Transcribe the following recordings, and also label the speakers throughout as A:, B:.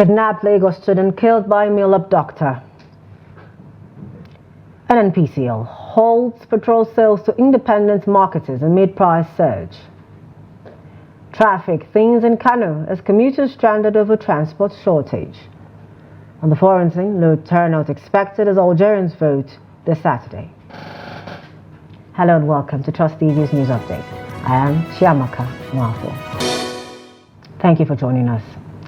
A: Kidnapped Lagos student killed by male abductor. NNPCL holds petrol sales to independent marketers amid price surge. Traffic thins in Kano as commuters stranded over transport shortage. On the foreign scene, low turnout expected as Algerians vote this Saturday. Hello and welcome to Trust TV's News Update. I am Chiamaka Mwafo. Thank you for joining us.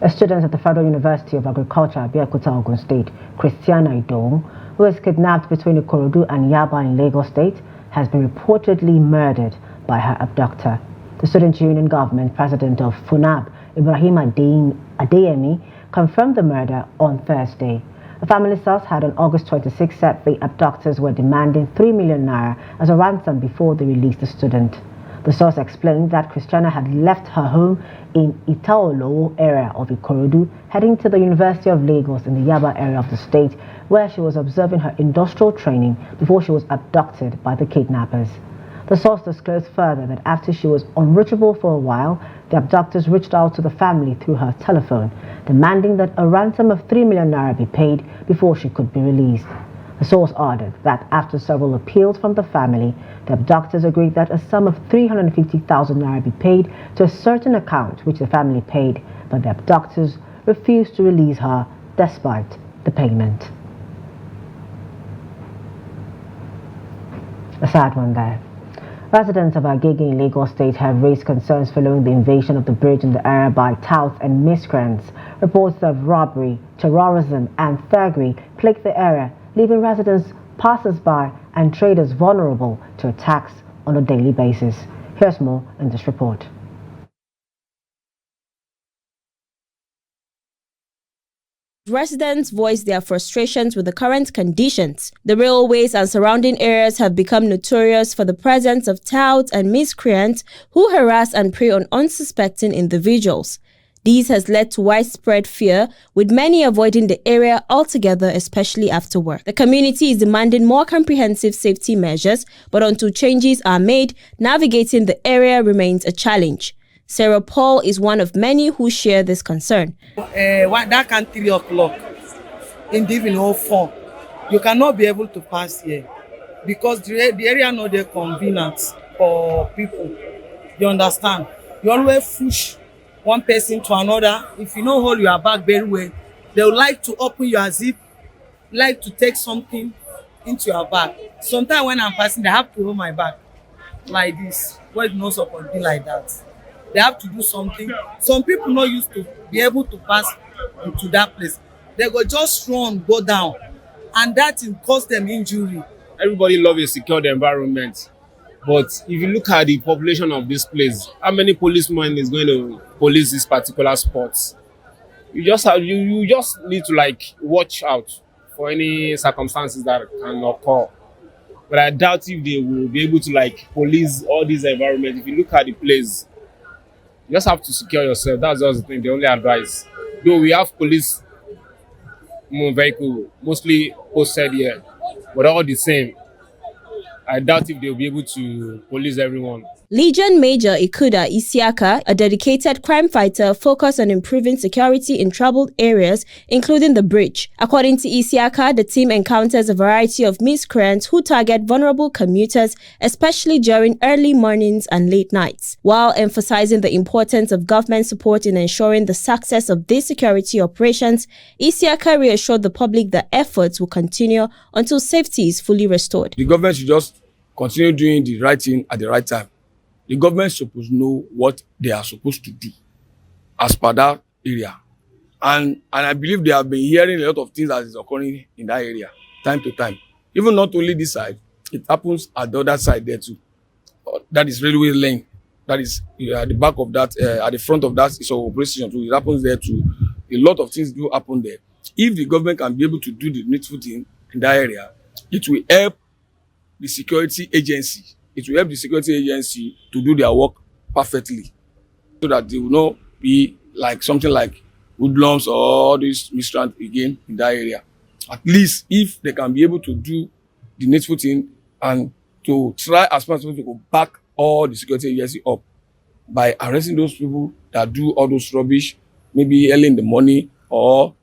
A: A student at the Federal University of Agriculture, Abeokuta, Ogun State, Christiana Idong, who was kidnapped between Ikorodu and Yaba in Lagos State, has been reportedly murdered by her abductor. The Student Union Government President of FUNAAB, Ibrahim Adeyemi, confirmed the murder on Thursday. The family source had on August 26 said the abductors were demanding 3 million naira as a ransom before they released the student. The source explained that Christiana had left her home in Itaolo area of Ikorodu, heading to the University of Lagos in the Yaba area of the state, where she was observing her industrial training before she was abducted by the kidnappers. The source disclosed further that after she was unreachable for a while, the abductors reached out to the family through her telephone, demanding that a ransom of 3 million naira be paid before she could be released. The source added that after several appeals from the family, the abductors agreed that a sum of 350,000 naira be paid to a certain account which the family paid, but the abductors refused to release her despite the payment. A sad one there. Residents of Agege in Lagos State have raised concerns following the invasion of the bridge in the area by touts and miscreants. Reports of robbery, terrorism and thuggery plague the area, leaving residents, passers-by and traders vulnerable to attacks on a daily basis. Here's more in this report.
B: Residents voiced their frustrations with the current conditions. The railways and surrounding areas have become notorious for the presence of touts and miscreants who harass and prey on unsuspecting individuals. This has led to widespread fear, with many avoiding the area altogether, especially after work. The community is demanding more comprehensive safety measures, but until changes are made, navigating the area remains a challenge. Sarah Paul is one of many who share this concern.
C: That can 3 o'clock in the evening or 4, you cannot be able to pass here because the area not there convenient for people. You understand? You always push one person to another. If you don't hold your bag very well, they would like to open your zip, like to take something into your bag. Sometimes when I'm passing, they have to hold my bag like this. Why it's not supposed to be like that? They have to do something. Some people not used to be able to pass into that place. They go just run, go down, and that will cause them injury.
D: Everybody loves a secured environment. But if you look at the population of this place, how many policemen is going to police this particular spot? You just need to watch out for any circumstances that can occur. But I doubt if they will be able to police all these environments. If you look at the place, you just have to secure yourself. That's just the thing, the only advice. Though we have police vehicle mostly posted here, but all the same, I doubt if they'll be able to police everyone.
B: Legion Major Ikuda Isiaka, a dedicated crime fighter, focused on improving security in troubled areas, including the bridge. According to Isiaka, the team encounters a variety of miscreants who target vulnerable commuters, especially during early mornings and late nights. While emphasizing the importance of government support in ensuring the success of these security operations, Isiaka reassured the public that efforts will continue until safety is fully restored.
E: The government should just continue doing the right thing at the right time. The government is supposed to know what they are supposed to do as per that area. And I believe they have been hearing a lot of things that is occurring in that area, time to time. Even not only this side, it happens at the other side there too. That is railway lane. That is at the back of that, at the front of that is our operation too. It happens there too. A lot of things do happen there. If the government can be able to do the needful thing in that area, it will help the security agency. It will help the security agency to do their work perfectly, so that they will not be like something like hoodlums or all these miscreants again in that area. At least if they can be able to do the needful thing and to try as much as possible to go back all the security agency up by arresting those people that do all those rubbish, maybe early in the morning or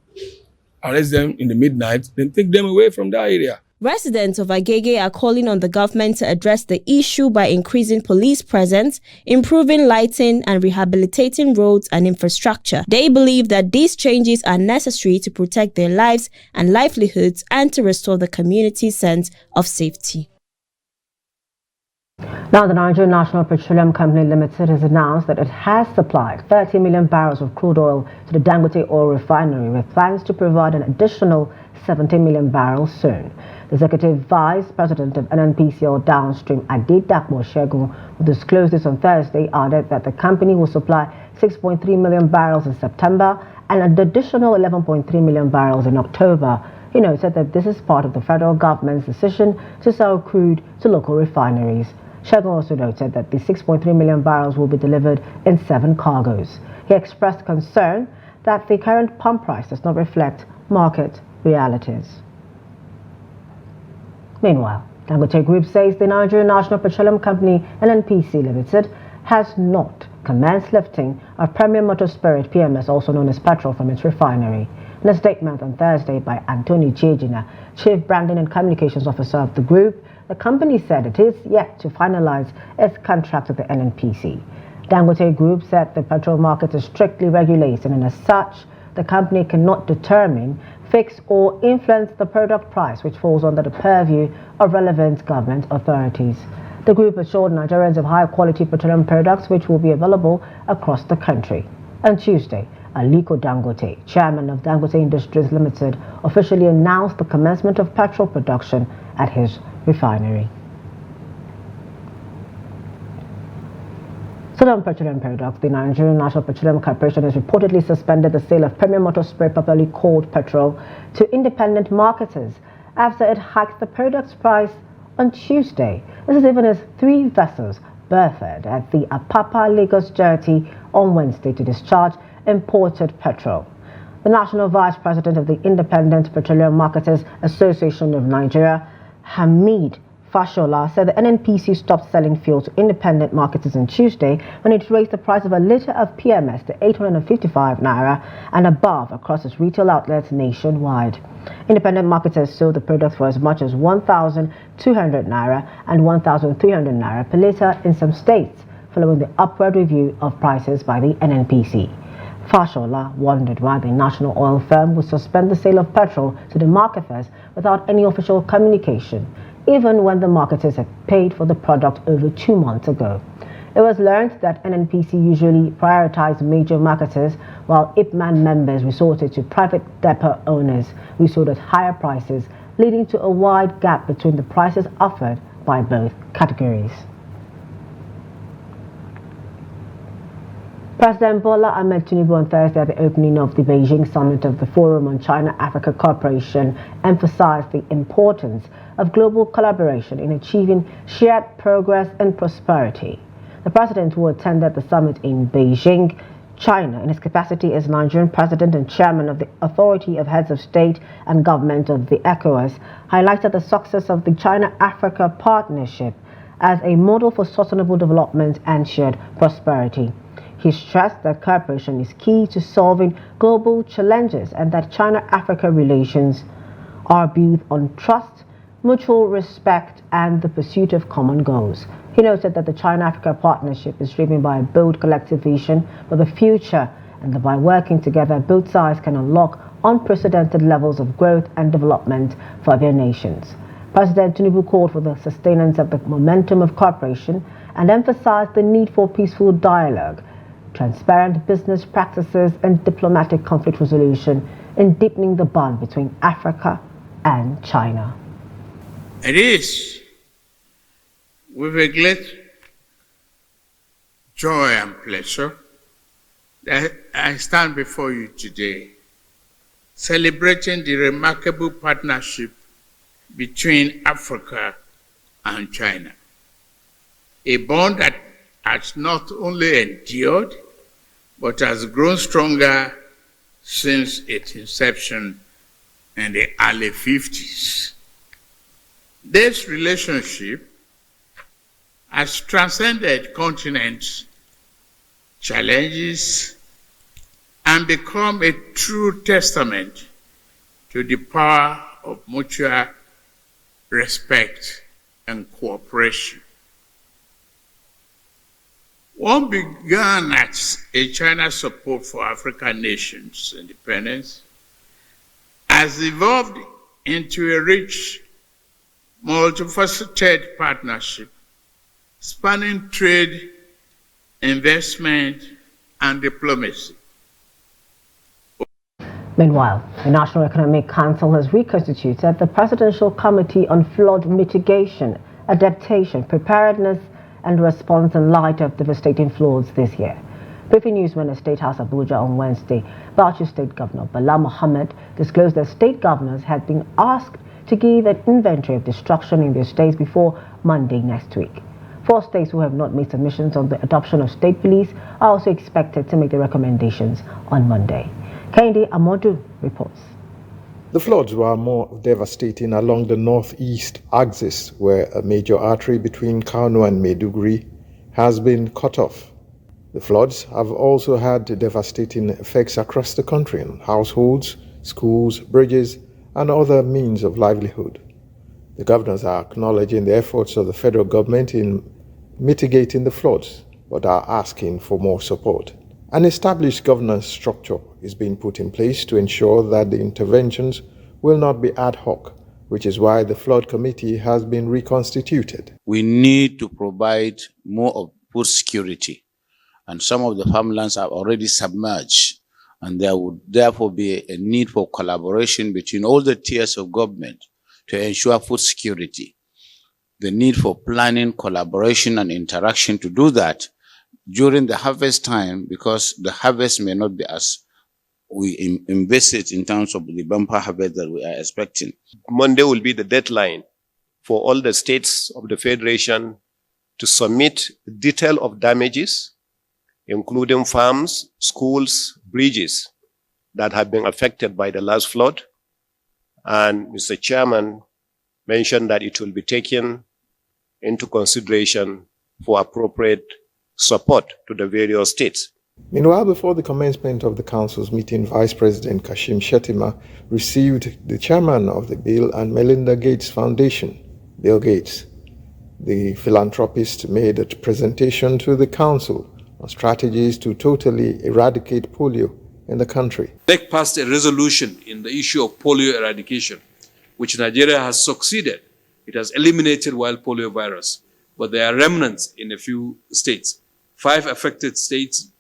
E: arrest them in the midnight, then take them away from that area.
B: Residents of Agege are calling on the government to address the issue by increasing police presence, improving lighting, and rehabilitating roads and infrastructure. They believe that these changes are necessary to protect their lives and livelihoods and to restore the community's sense of safety.
A: Now, the Nigerian National Petroleum Company Limited has announced that it has supplied 30 million barrels of crude oil to the Dangote oil refinery, with plans to provide an additional 70 million barrels soon. The Executive Vice President of NNPCL Downstream, Adedapo Shegun, who disclosed this on Thursday, added that the company will supply 6.3 million barrels in September and an additional 11.3 million barrels in October. He noted that this is part of the federal government's decision to sell crude to local refineries. Shegun also noted that the 6.3 million barrels will be delivered in 7 cargoes. He expressed concern that the current pump price does not reflect market realities. Meanwhile, Dangote Group says the Nigerian National Petroleum Company (NNPC) Limited has not commenced lifting of Premium Motor Spirit (PMS), also known as petrol, from its refinery. In a statement on Thursday by Anthony Chejina, Chief Branding and Communications Officer of the group, the company said it is yet to finalize its contract with the NNPC. Dangote Group said the petrol market is strictly regulated, and as such, the company cannot determine, fix or influence the product price, which falls under the purview of relevant government authorities. The group assured Nigerians of high-quality petroleum products which will be available across the country. On Tuesday, Aliko Dangote, chairman of Dangote Industries Limited, officially announced the commencement of petrol production at his refinery. Still on petroleum products, the Nigerian National Petroleum Corporation has reportedly suspended the sale of Premium Motor Spirit, popularly called petrol, to independent marketers after it hiked the product's price on Tuesday. This is even as 3 vessels berthed at the Apapa Lagos jetty on Wednesday to discharge imported petrol. The National Vice President of the Independent Petroleum Marketers Association of Nigeria, Hamid Fashola, said the NNPC stopped selling fuel to independent marketers on Tuesday when it raised the price of a litre of PMS to 855 naira and above across its retail outlets nationwide. Independent marketers sold the product for as much as 1,200 naira and 1,300 naira per litre in some states, following the upward review of prices by the NNPC. Fashola wondered why the national oil firm would suspend the sale of petrol to the marketers without any official communication, even when the marketers had paid for the product over 2 months ago. It was learned that NNPC usually prioritized major marketers, while IPMAN members resorted to private depot owners who sold at higher prices, leading to a wide gap between the prices offered by both categories. President Bola Ahmed Tinubu on Thursday at the opening of the Beijing summit of the Forum on China-Africa Cooperation emphasized the importance of global collaboration in achieving shared progress and prosperity. The president, who attended the summit in Beijing, China, in his capacity as Nigerian president and chairman of the Authority of Heads of State and Government of the ECOWAS, highlighted the success of the China-Africa Partnership as a model for sustainable development and shared prosperity. He stressed that cooperation is key to solving global challenges and that China-Africa relations are built on trust, mutual respect, and the pursuit of common goals. He noted that the China-Africa Partnership is driven by a bold collective vision for the future, and that by working together, both sides can unlock unprecedented levels of growth and development for their nations. President Tinubu called for the sustenance of the momentum of cooperation and emphasized the need for peaceful dialogue, transparent business practices, and diplomatic conflict resolution in deepening the bond between Africa and China.
F: It is with a great joy and pleasure that I stand before you today, celebrating the remarkable partnership between Africa and China, a bond that has not only endured, but has grown stronger since its inception in the early 50s. This relationship has transcended continents, challenges, and become a true testament to the power of mutual respect and cooperation. What began as a China support for African nations' independence has evolved into a rich, multifaceted partnership spanning trade, investment, and diplomacy.
A: Meanwhile, the National Economic Council has reconstituted the Presidential Committee on Flood Mitigation, Adaptation, Preparedness and Response in light of devastating floods this year. Briefing newsman at State House Abuja on Wednesday, Bauchi State Governor Bala Mohammed disclosed that state governors had been asked to give an inventory of destruction in their states before Monday next week. 4 states who have not made submissions on the adoption of state police are also expected to make the recommendations on Monday. Kehinde Amodu reports.
G: The floods were more devastating along the northeast axis, where a major artery between Kano and Maiduguri has been cut off. The floods have also had devastating effects across the country on households, schools, bridges, and other means of livelihood. The governors are acknowledging the efforts of the federal government in mitigating the floods, but are asking for more support. An established governance structure is being put in place to ensure that the interventions will not be ad hoc, which is why the Flood Committee has been reconstituted.
H: We need to provide more of food security, and some of the farmlands are already submerged, and there would therefore be a need for collaboration between all the tiers of government to ensure food security. The need for planning, collaboration, and interaction to do that during the harvest time, because the harvest may not be as we envisage in terms of the bumper harvest that we are expecting.
I: Monday will be the deadline for all the states of the Federation to submit detail of damages, including farms, schools, bridges that have been affected by the last flood. And Mr. Chairman mentioned that it will be taken into consideration for appropriate support to the various states.
G: Meanwhile, before the commencement of the Council's meeting, Vice President Kashim Shettima received the chairman of the Bill and Melinda Gates Foundation, Bill Gates. The philanthropist made a presentation to the Council on strategies to totally eradicate polio in the country.
J: NEC passed a resolution in the issue of polio eradication, which Nigeria has succeeded. It has eliminated wild polio virus, but there are remnants in a few states. 5 affected states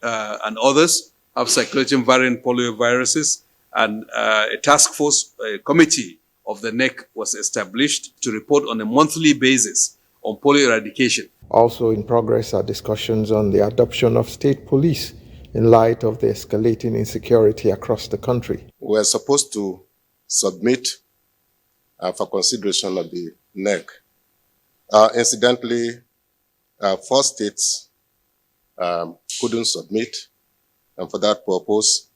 J: and others have circulating variant polio viruses, and a task force, a committee of the NEC was established to report on a monthly basis on polio eradication.
G: Also in progress are discussions on the adoption of state police in light of the escalating insecurity across the country.
K: We're supposed to submit for consideration of the NEC. Incidentally, 4 states couldn't submit, and for that purpose,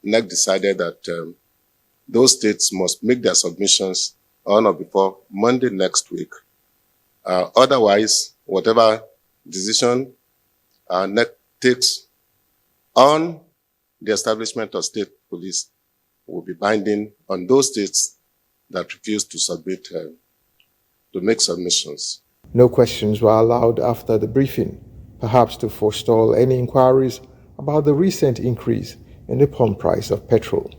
K: NEC decided that those states must make their submissions on or before Monday next week. Otherwise, whatever decision NEC takes on the establishment of state police will be binding on those states that refuse to submit, to make submissions.
G: No questions were allowed after the briefing, perhaps to forestall any inquiries about the recent increase in the pump price of petrol.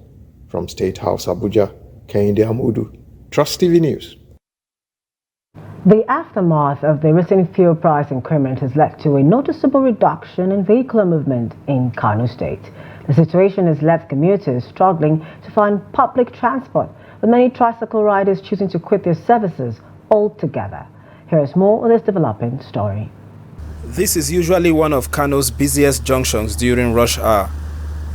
G: From State House Abuja, Kehinde Amodu, Trust TV News.
A: The aftermath of the recent fuel price increment has led to a noticeable reduction in vehicular movement in Kano State. The situation has left commuters struggling to find public transport, with many tricycle riders choosing to quit their services altogether. Here is more on this developing story.
L: This is usually one of Kano's busiest junctions during rush hour,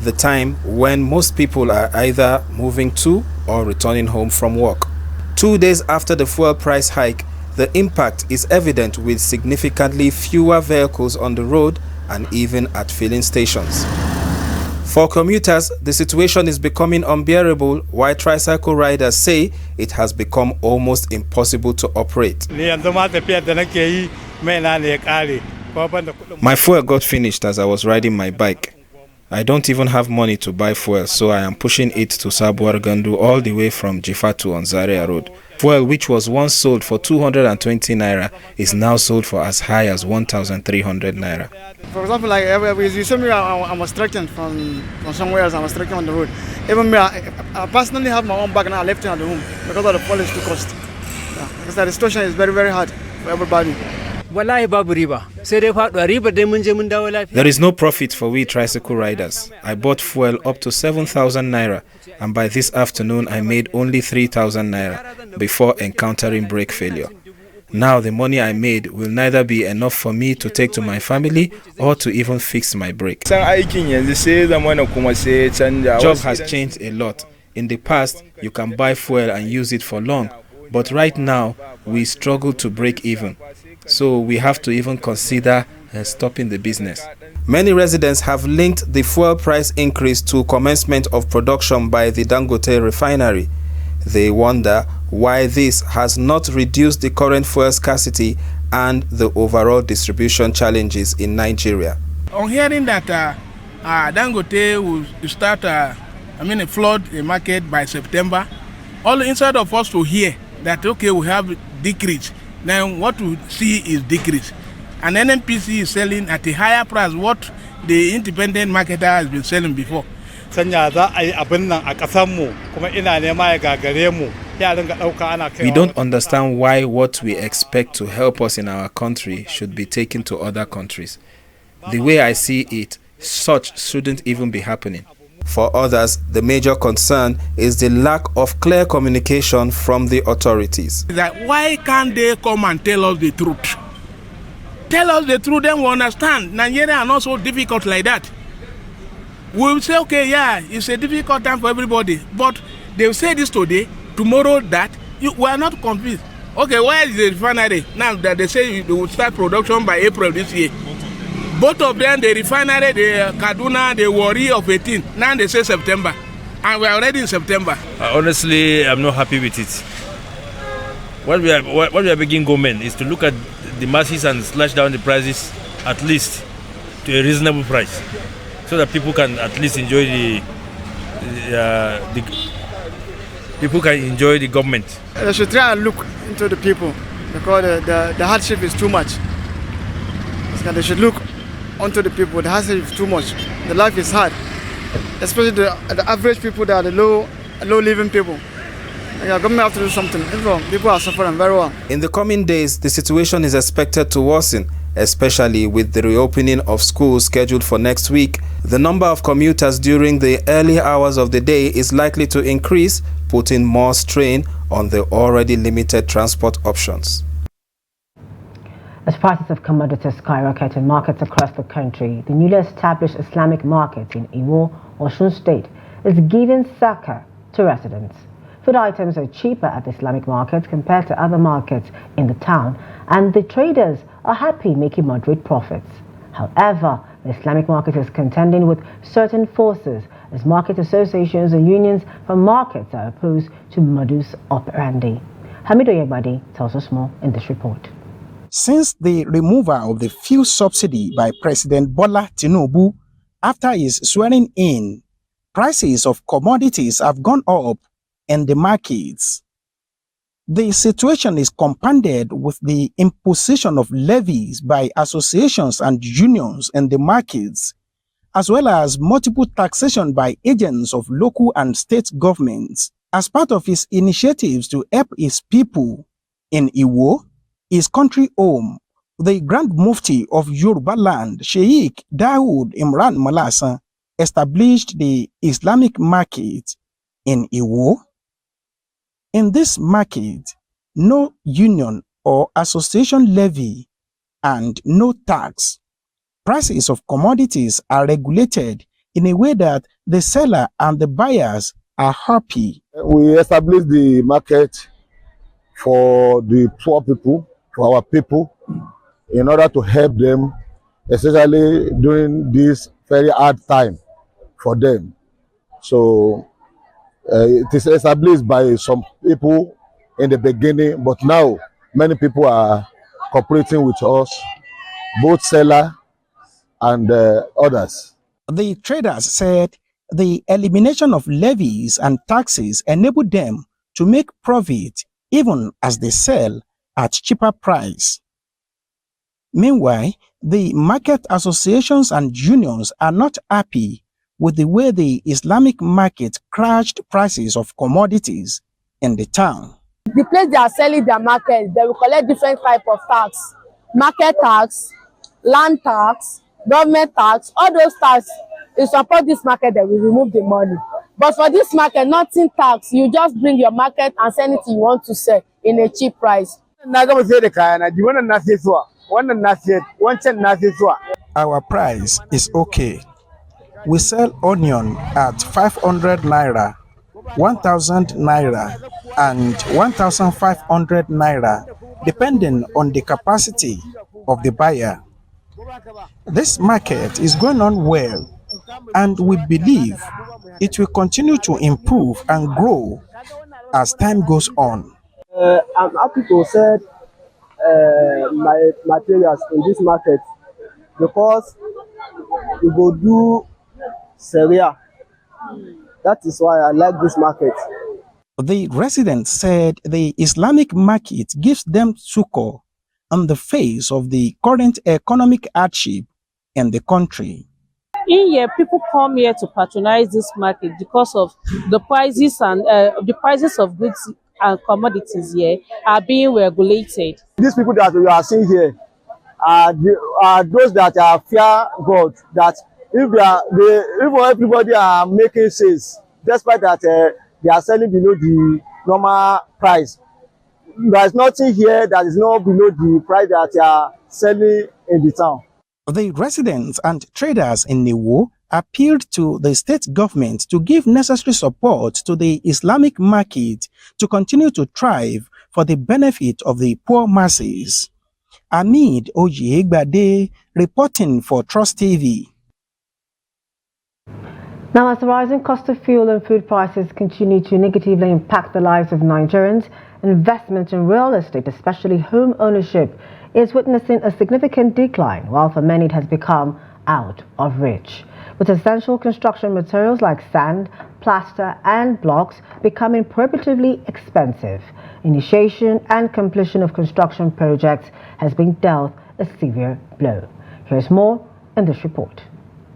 L: the time when most people are either moving to or returning home from work. 2 days after the fuel price hike, the impact is evident with significantly fewer vehicles on the road and even at filling stations. For commuters, the situation is becoming unbearable, while tricycle riders say it has become almost impossible to operate. My fuel got finished as I was riding my bike. I don't even have money to buy fuel, so I am pushing it to Sabuwar Gandu all the way from Jifatu on Zaria Road. Fuel, which was once sold for 220 naira, is now sold for as high as 1,300 naira.
M: For example, like you saw me, I was trekking from somewhere else. I was trekking on the road. Even me, I personally have my own bag and I left it at the home because of the fuel is too cost. Yeah, because the situation is very, very hard for everybody.
L: There is no profit for we tricycle riders. I bought fuel up to 7,000 naira, and by this afternoon I made only 3,000 naira before encountering brake failure. Now the money I made will neither be enough for me to take to my family or to even fix my brake. Job has changed a lot. In the past, you can buy fuel and use it for long, but right now we struggle to break even. So we have to even consider stopping the business. Many residents have linked the fuel price increase to commencement of production by the Dangote refinery. They wonder why this has not reduced the current fuel scarcity and the overall distribution challenges in Nigeria.
N: On hearing that Dangote will start, flood the market by September, all instead of us to hear that, okay, we have decrease, then what we see is decrease. And NNPC is selling at a higher price what the independent marketer has been selling before. We don't
L: understand why what we expect to help us in our country should be taken to other countries. The way I see it, such shouldn't even be happening. For others, the major concern is the lack of clear communication from the authorities.
N: That why can't they come and tell us the truth? Tell us the truth, then we understand. Nigeria are not so difficult like that. We'll say, okay, yeah, it's a difficult time for everybody. But they'll say this today, tomorrow that. We are not confused. Okay, where is the refinery? Now that they say they will start production by April this year. Both of them, the refinery, the Kaduna, the Warri of 18. Now they say September. And we are already in September.
O: Honestly, I'm not happy with it. What we are begging government is to look at the masses and slash down the prices at least to a reasonable price, so that people can at least enjoy the government.
M: They should try and look into the people because the hardship is too much. So they should look onto the people. The hardship is too much. The life is hard, especially the average people that are the low living people. Yeah, government have to do something. People are suffering very well.
L: In the coming days, the situation is expected to worsen, especially with the reopening of schools scheduled for next week. The number of commuters during the early hours of the day is likely to increase, putting more strain on the already limited transport options.
A: As prices of commodities skyrocket in markets across the country, the newly established Islamic Market in Iwo, Osun State, is giving succor to residents. Food items are cheaper at the Islamic Market compared to other markets in the town, and the traders are happy making moderate profits. However, the Islamic Market is contending with certain forces as market associations and unions from markets are opposed to modus operandi. Hamido Yegbadi tells us more in this report.
P: Since the removal of the fuel subsidy by President Bola Tinubu after his swearing in, prices of commodities have gone up in the markets. The situation is compounded with the imposition of levies by associations and unions in the markets, as well as multiple taxation by agents of local and state governments. As part of his initiatives to help his people in Iwo, his country home, the Grand Mufti of Yoruba land, Sheikh Dawood Imran Malasa, established the Islamic Market in Iwo. In this market, no union or association levy and no tax. Prices of commodities are regulated in a way that the seller and the buyers are happy.
Q: We established the market for the poor people, for our people, in order to help them, especially during this very hard time for them. So it is established by some people in the beginning, but now many people are cooperating with us, both seller and others.
P: The traders said the elimination of levies and taxes enabled them to make profit even as they sell at cheaper price. Meanwhile, the market associations and unions are not happy with the way the Islamic market crashed prices of commodities in the town.
R: The place they are selling their market, they will collect different type of tax. Market tax, land tax, government tax, all those tax. To support this market, they will remove the money. But for this market, nothing tax. You just bring your market and sell anything you want to sell in a cheap price.
P: Our price is okay. We sell onion at 500 naira, 1,000 naira, and 1,500 naira, depending on the capacity of the buyer. This market is going on well, and we believe it will continue to improve and grow as time goes on.
S: I'm happy to sell my materials in this market because we go do Syria. That is why I like this market.
P: The residents said the Islamic market gives them succor on the face of the current economic hardship in the country.
T: In here, people come here to patronize this market because of the prices and the prices of goods and commodities here are being regulated.
S: These people that we are seeing here are those that are fear God. That if everybody are making sales, despite that they are selling below the normal price, there is nothing here that is not below the price that they are selling in the town.
P: The residents and traders in Niwo appealed to the state government to give necessary support to the Islamic market to continue to thrive for the benefit of the poor masses. Amid Oyegbade reporting for Trust TV.
A: Now, as the rising cost of fuel and food prices continue to negatively impact the lives of Nigerians, investment in real estate, especially home ownership, is witnessing a significant decline, while for many it has become out of reach. With essential construction materials like sand, plaster and blocks becoming prohibitively expensive, initiation and completion of construction projects has been dealt a severe blow. Here's more in this report.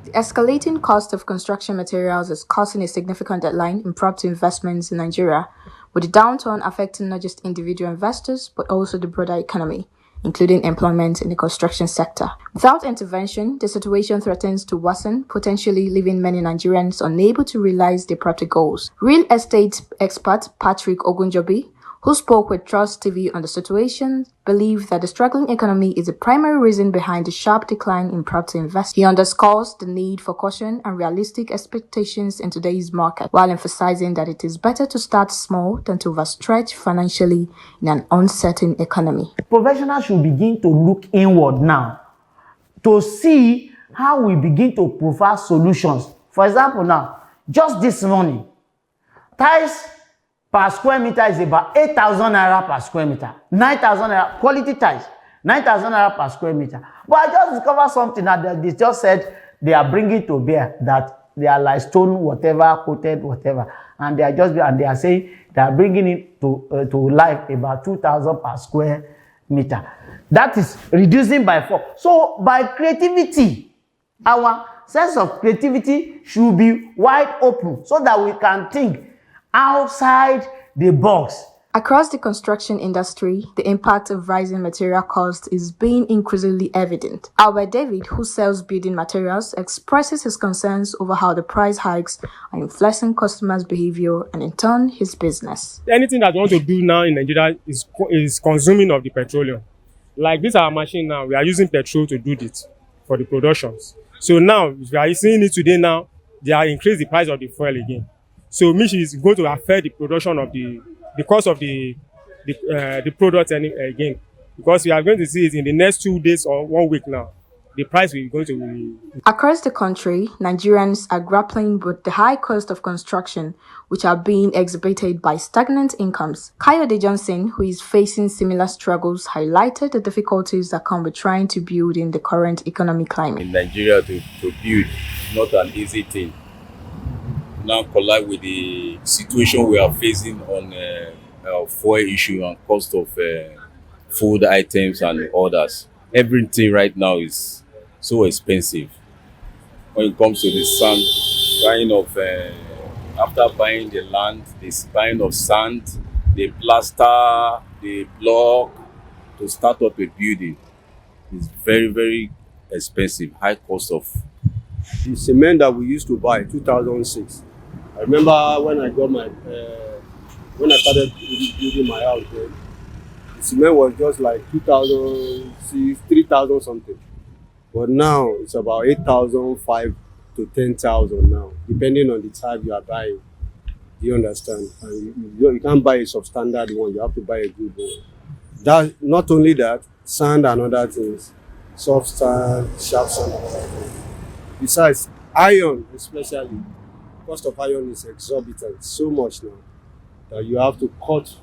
U: The escalating cost of construction materials is causing a significant decline in property investments in Nigeria, with the downturn affecting not just individual investors but also the broader economy, including employment in the construction sector. Without intervention, the situation threatens to worsen, potentially leaving many Nigerians unable to realize their property goals. Real estate expert Patrick Ogunjobi, who spoke with Trust TV on the situation, believed that the struggling economy is the primary reason behind the sharp decline in property investment. He underscores the need for caution and realistic expectations in today's market, while emphasizing that it is better to start small than to overstretch financially in an uncertain economy.
V: Professionals should begin to look inward now to see how we begin to provide solutions. For example, now, just this morning, tiles per square meter is about 8,000 naira per square meter. 9,000 naira, quality tiles, 9,000 naira per square meter. But I just discovered something that they just said they are bringing to bear, that they are like stone, whatever, coated, whatever. And they are just, and they are saying they are bringing it to life about 2,000 per square meter. That is reducing by 4. So by creativity, our sense of creativity should be wide open so that we can think outside the box.
U: Across the construction industry, the impact of rising material costs is being increasingly evident. Albert David, who sells building materials, expresses his concerns over how the price hikes are influencing customers' behavior and in turn his business.
W: Anything that we want to do now in Nigeria is consuming of the petroleum. Like this our machine now, we are using petrol to do it for the productions. So now, if we are seeing it today now, they are increasing the price of the fuel again. So which is going to affect the production of the cost of the product again, because we are going to see it in the next 2 days or 1 week now. the price will going to be.
U: Across the country, Nigerians are grappling with the high cost of construction, which are being exhibited by stagnant incomes. Kayode Johnson, who is facing similar struggles, highlighted the difficulties that come with trying to build in the current economic climate.
C: In Nigeria, to build is not an easy thing. Now collide with the situation we are facing on our fuel issue and cost of food items and others. Everything right now is so expensive. When it comes to the sand, buying of after buying the land, the buying of sand, the plaster, the block to start up a building is very, very expensive. High cost of.
D: The cement that we used to buy 2006. I remember when I got my when I started building my house, then the cement was just like 2,006, 3,000 something. But now it's about 8,500 to 10,000 now, depending on the type you are buying. Do you understand? And you can't buy a substandard one, you have to buy a good one. That, not only that, sand and other things, soft sand, sharp sand and other things. Besides, iron especially, cost of iron is exorbitant so much now that you have to cut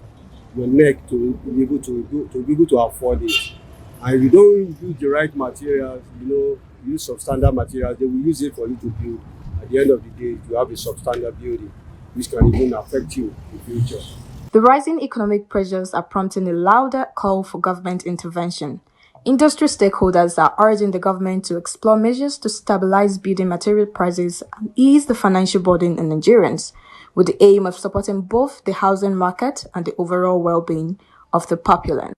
D: your neck to be able to afford it. And if you don't use the right materials, use substandard materials, they will use it for you to build. At the end of the day, you have a substandard building, which can even affect you in the future.
U: The rising economic pressures are prompting a louder call for government intervention. Industry stakeholders are urging the government to explore measures to stabilize building material prices and ease the financial burden on Nigerians, with the aim of supporting both the housing market and the overall well-being of the populace.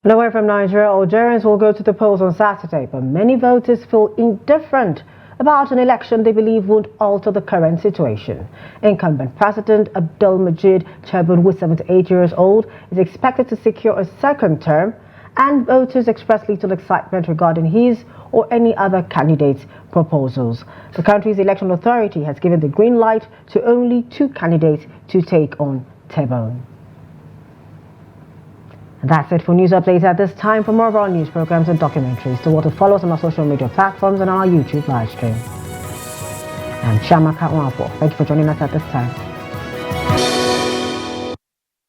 A: Away from Nigeria, Algerians will go to the polls on Saturday, but many voters feel indifferent about an election they believe won't alter the current situation. Incumbent President Abdelmajid Tebboune, who is 78 years old, is expected to secure a second term, and voters expressed little excitement regarding his or any other candidate's proposals. The country's election authority has given the green light to only 2 candidates to take on Tebboune. And that's it for news updates at this time. For more of our news programs and documentaries, to follow us on our social media platforms and on our YouTube live stream. I'm Shama Katwapo. Thank you for joining us at this time.